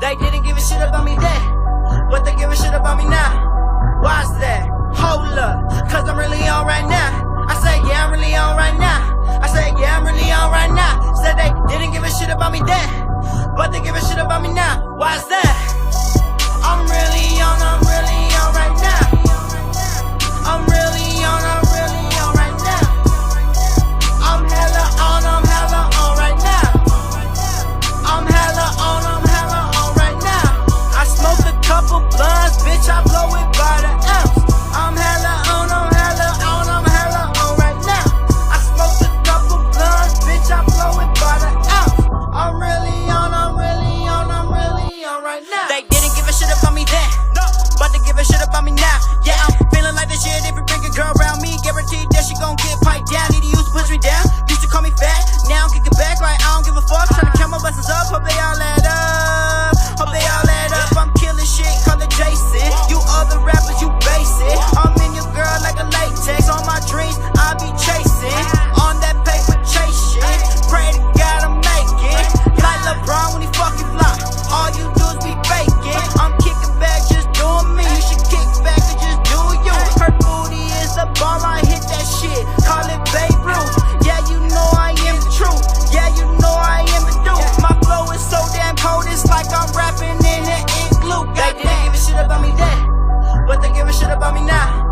They didn't give a shit about me then, but they give a shit about me now. Why's that? Hold up, cause I'm really on right now. I said, yeah, I'm really on right now. I said, yeah, I'm really on right now. Said they didn't give a shit about me then, but they give a shit about me now. Why's that? I'm really on right now. I'm really on right now. I'm hella on right now. I'm hella on right now. I smoked a couple blunts, bitch, I blow it by the ounce. I'm hella on right now. I smoked a couple blunts, bitch, I blow it by the ounce. I'm really on right now. They didn't give a shit about me then, but they give a shit about me now. Yeah, I'm feeling like this shit. If you bring a girl around me, guaranteed that she gon' get piped down. Need to use to push me down. Used to call me fat, now I'm kicking back like I don't give a fuck. Tryna count my blessings up, hope they all add up. Hope they all add up. I'm killing shit, call it Jason. You other rappers, you basic. I'm in your girl like a latex. On my dreams, I be chasing. On that paper chase shit. Pray to God I make it. Like LeBron when he fucking fly. All you do is be faking. I'm kicking back, just doing me. You should kick back and just do you. Her booty is a bomb, I hit that shit. Call it Babe Ruth. Yeah, you know I am the truth. Yeah, you know I am the dude. My flow is so damn cold, it's like I'm rapping in an igloo. They didn't give a shit about me then, but they give a shit about me now.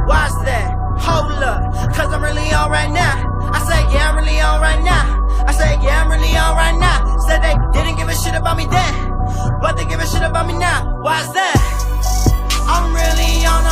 Why's that? Hold up, cause I'm really on right now. I said, yeah, I'm really on right now. I said, yeah, I'm really on right now. Said they didn't give a shit about me then, but they give a shit about me now. Why's that? I'm really on